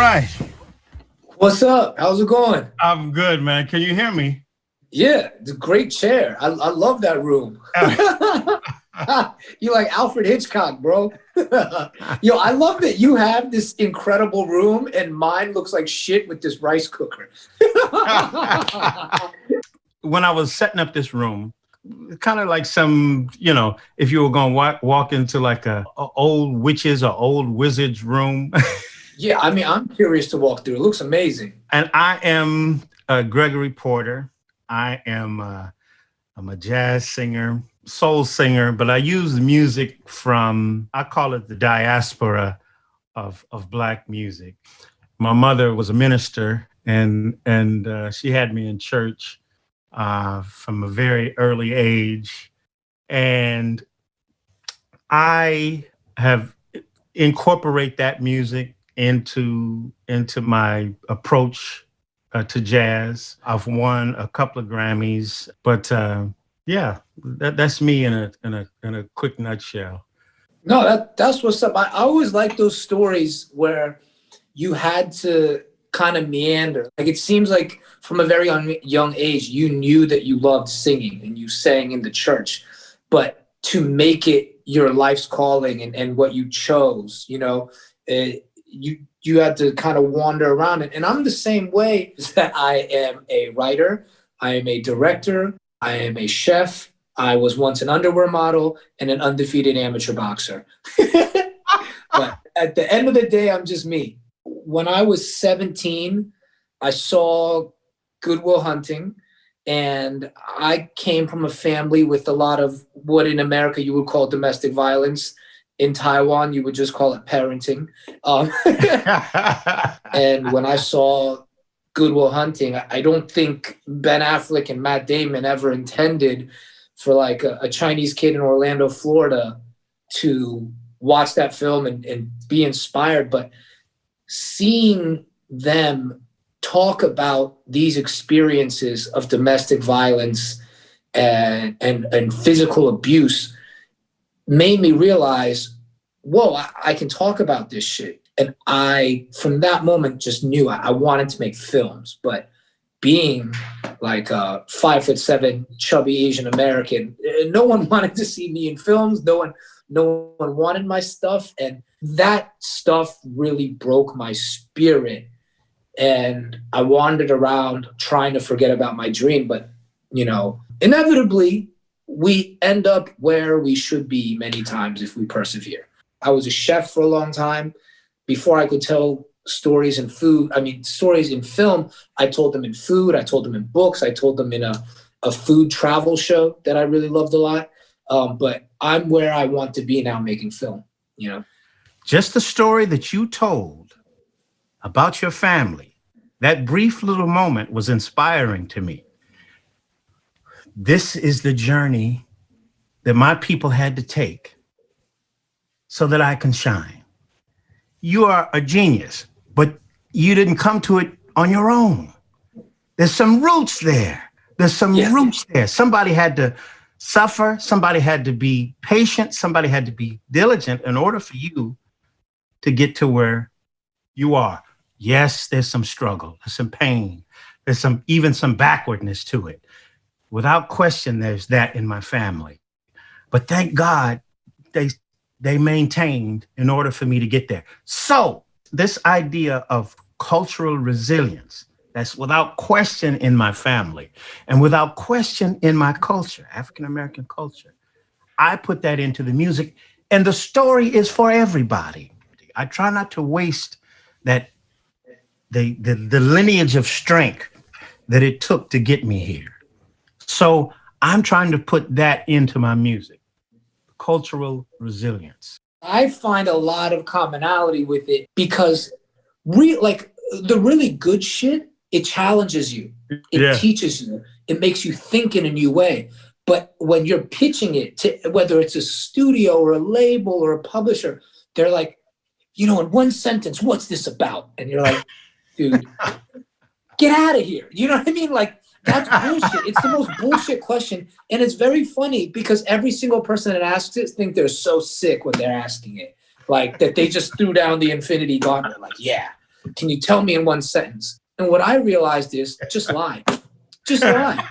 right. What's up? How's it going? I'm good, man. Can you hear me? Yeah, it's a great chair. I love that room. You like Alfred Hitchcock, bro. Yo, I love that you have this incredible room and mine looks like shit with this rice cooker. When I was setting up this room, kind of like some, if you were going to walk into like a old witches or old wizards room. Yeah, I mean, I'm curious to walk through. It looks amazing. And I am Gregory Porter. I'm a jazz singer, soul singer, but I use music from, I call it the diaspora of Black music. My mother was a minister, and she had me in church from a very early age. And I have incorporate that music into my approach to jazz. I've won a couple of Grammys, but yeah, that's me in a quick nutshell. No, that's what's up. I always like those stories where you had to kind of meander. Like it seems like from a very young age, you knew that you loved singing and you sang in the church, but to make it your life's calling and what you chose, you had to kind of wander around it. And I'm the same way, is that I am a writer, I am a director, I am a chef, I was once an underwear model and an undefeated amateur boxer. But at the end of the day, I'm just me. When I was 17, I saw Good Will Hunting, and I came from a family with a lot of what in America you would call domestic violence. In Taiwan, you would just call it parenting. And when I saw Good Will Hunting, I don't think Ben Affleck and Matt Damon ever intended for like a Chinese kid in Orlando, Florida to watch that film and be inspired. But seeing them talk about these experiences of domestic violence and physical abuse made me realize, whoa, I can talk about this shit. And I, from that moment, just knew I wanted to make films. But being like a 5'7" chubby Asian American, no one wanted to see me in films. No one wanted my stuff. And that stuff really broke my spirit. And I wandered around trying to forget about my dream. But, inevitably, we end up where we should be many times if we persevere. I was a chef for a long time. Before I could tell stories in stories in film, I told them in food, I told them in books, I told them in a food travel show that I really loved a lot. But I'm where I want to be now making film, Just the story that you told about your family, that brief little moment was inspiring to me. This is the journey that my people had to take so that I can shine. You are a genius, but you didn't come to it on your own. There's some roots there. Somebody had to suffer. Somebody had to be patient. Somebody had to be diligent in order for you to get to where you are. Yes, there's some struggle, there's some pain, there's even some backwardness to it. Without question, there's that in my family. But thank God they maintained in order for me to get there. So this idea of cultural resilience, that's without question in my family and without question in my culture, African-American culture. I put that into the music, and the story is for everybody. I try not to waste that the lineage of strength that it took to get me here. So I'm trying to put that into my music, cultural resilience. I find a lot of commonality with it because the really good shit, it challenges you. It teaches you. It makes you think in a new way. But when you're pitching it to, whether it's a studio or a label or a publisher, they're like, in one sentence, what's this about? And you're like, dude, get out of here. You know what I mean? Like, that's bullshit. It's the most bullshit question. And it's very funny because every single person that asks it think they're so sick when they're asking it. Like that they just threw down the infinity gauntlet. Like, yeah, Can you tell me in one sentence? And what I realized is just lie. Just lie.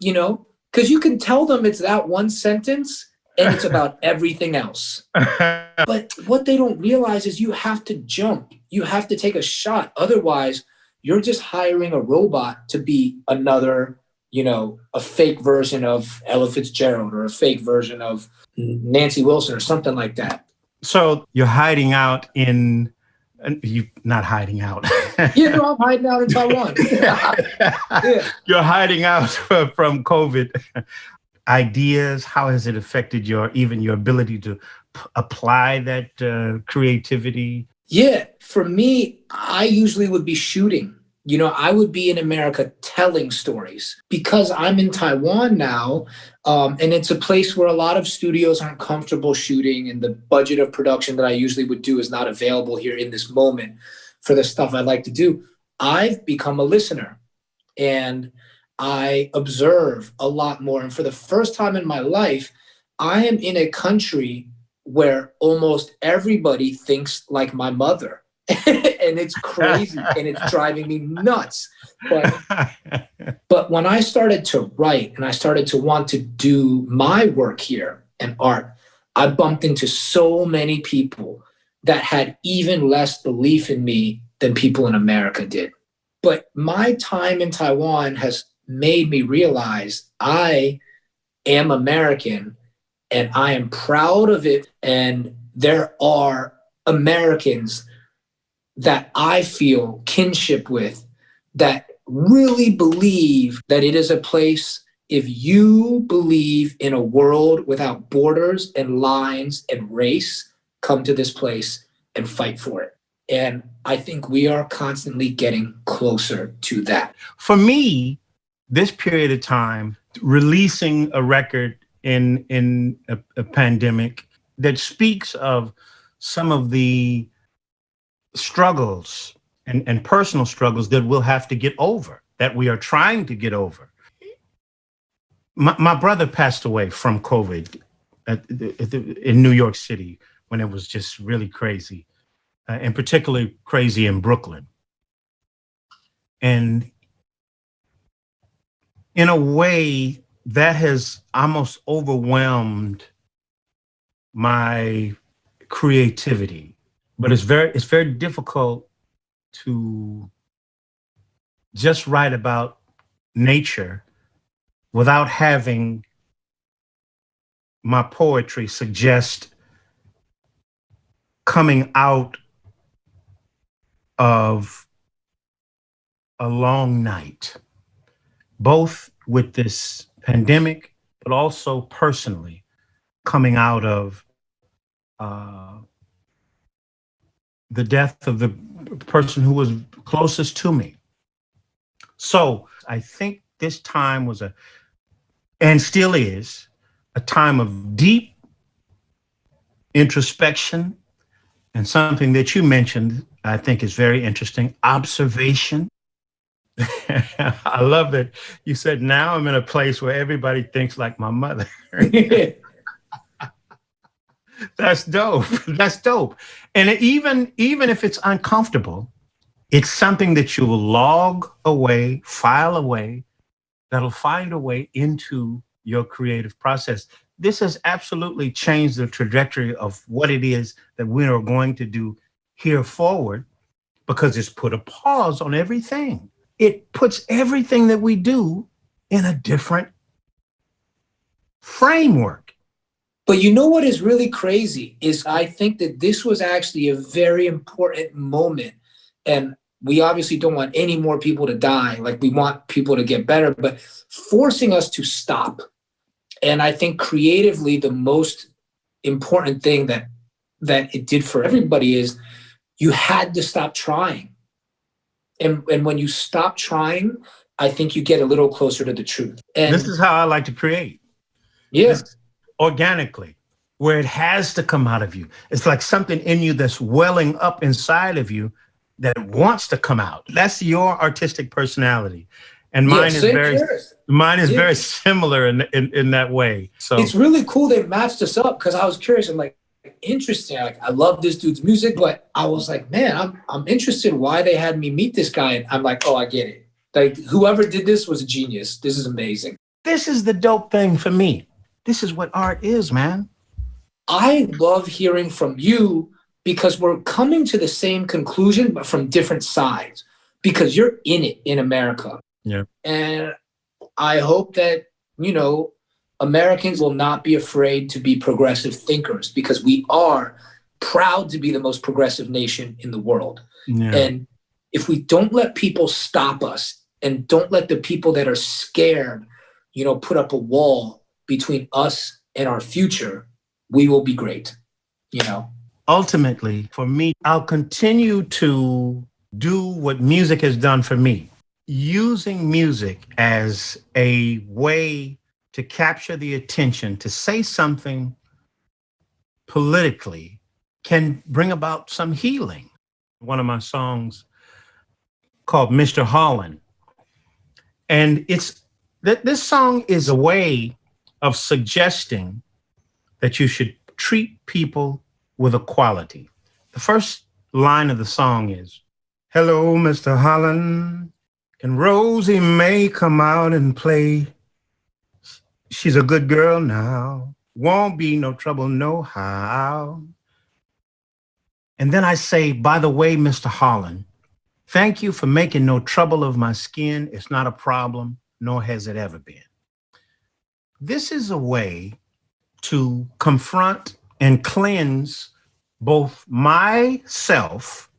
You know, because you can tell them it's that one sentence and it's about everything else. But what they don't realize is you have to jump. You have to take a shot. Otherwise, you're just hiring a robot to be another, you know, a fake version of Ella Fitzgerald or a fake version of Nancy Wilson or something like that. So you're hiding out in, you not hiding out. You know, I'm hiding out in Taiwan. Yeah. You're hiding out from COVID. Ideas, how has it affected even your ability to apply that creativity? Yeah, for me, I usually would be shooting. You know, I would be in America telling stories because I'm in Taiwan now. And it's a place where a lot of studios aren't comfortable shooting, and the budget of production that I usually would do is not available here in this moment for the stuff I like to do. I've become a listener and I observe a lot more. And for the first time in my life, I am in a country where almost everybody thinks like my mother. And it's crazy and it's driving me nuts. But when I started to write and I started to want to do my work here and art, I bumped into so many people that had even less belief in me than people in America did. But my time in Taiwan has made me realize I am American and I am proud of it. And there are Americans that I feel kinship with that really believe that it is a place, if you believe in a world without borders and lines and race, come to this place and fight for it. And I think we are constantly getting closer to that. For me, this period of time, releasing a record in a pandemic that speaks of some of the struggles and personal struggles that we'll have to get over, that we are trying to get over. My brother passed away from COVID in New York City when it was just really crazy, and particularly crazy in Brooklyn. And in a way, that has almost overwhelmed my creativity. But it's very difficult to just write about nature without having my poetry suggest coming out of a long night, both with this pandemic, but also personally coming out of the death of the person who was closest to me. So I think this time was and still is, a time of deep introspection, and something that you mentioned, I think is very interesting, observation. I love that you said, now I'm in a place where everybody thinks like my mother. That's dope. That's dope. And even if it's uncomfortable, it's something that you will log away, file away, that'll find a way into your creative process. This has absolutely changed the trajectory of what it is that we are going to do here forward, because it's put a pause on everything. It puts everything that we do in a different framework. But you know what is really crazy is I think that this was actually a very important moment. And we obviously don't want any more people to die. Like, we want people to get better, but forcing us to stop. And I think creatively, the most important thing that it did for everybody is you had to stop trying. And when you stop trying, I think you get a little closer to the truth. And this is how I like to create. Yeah. Organically, where it has to come out of you. It's like something in you that's welling up inside of you that wants to come out. That's your artistic personality. And mine is very similar in that way. So it's really cool they matched us up, because I was curious. I'm like, interesting. Like, I love this dude's music, but I was like, man, I'm interested why they had me meet this guy. And I'm like, oh, I get it. Like, whoever did this was a genius. This is amazing. This is the dope thing for me. This is what art is, man. I love hearing from you because we're coming to the same conclusion, but from different sides, because you're in it in America. Yeah. And I hope that, you know, Americans will not be afraid to be progressive thinkers, because we are proud to be the most progressive nation in the world. Yeah. And if we don't let people stop us and don't let the people that are scared, you know, put up a wall between us and our future, we will be great, you know? Ultimately, for me, I'll continue to do what music has done for me, using music as a way to capture the attention, to say something politically can bring about some healing. One of my songs called Mr. Holland. And this song is a way of suggesting that you should treat people with equality. The first line of the song is, "Hello, Mr. Holland, can Rosie May come out and play? She's a good girl now, won't be no trouble no how." And then I say, "By the way, Mr. Holland, thank you for making no trouble of my skin. It's not a problem, nor has it ever been." This is a way to confront and cleanse both myself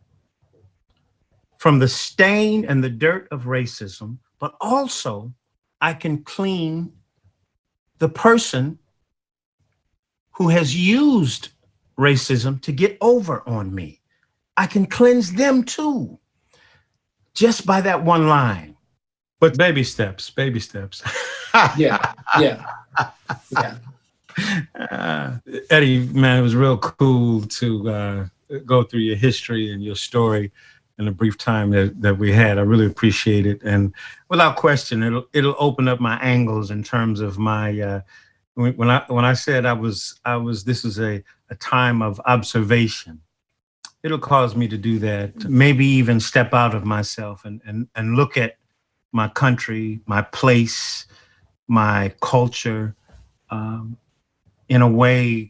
from the stain and the dirt of racism, but also I can clean the person who has used racism to get over on me. I can cleanse them too, just by that one line. But baby steps, baby steps. Yeah. Eddie, man, it was real cool to go through your history and your story in the brief time that we had. I really appreciate it. And without question, it'll open up my angles in terms of my, when I said this is a time of observation. It'll cause me to do that, maybe even step out of myself and look at my country, my place, my culture, in a way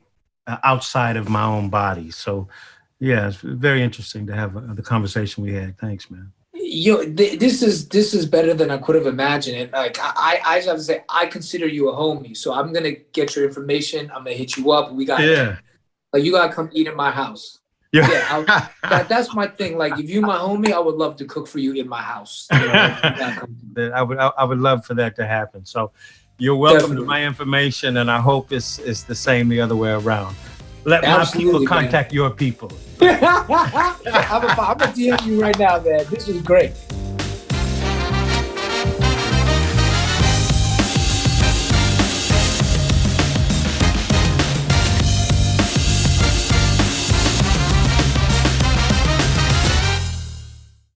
outside of my own body. So yeah, it's very interesting to have the conversation we had. Thanks, man. This is better than I could have imagined. And like, I just have to say, I consider you a homie. So I'm going to get your information. I'm going to hit you up. You got to come eat at my house. Yeah, that's my thing. Like, if you my homie, I would love to cook for you in my house. You know, I would love for that to happen. So you're welcome Definitely. to my information, and I hope it's the same the other way around. Let Absolutely, my people contact your people. I'm gonna DM you right now, man. This was great.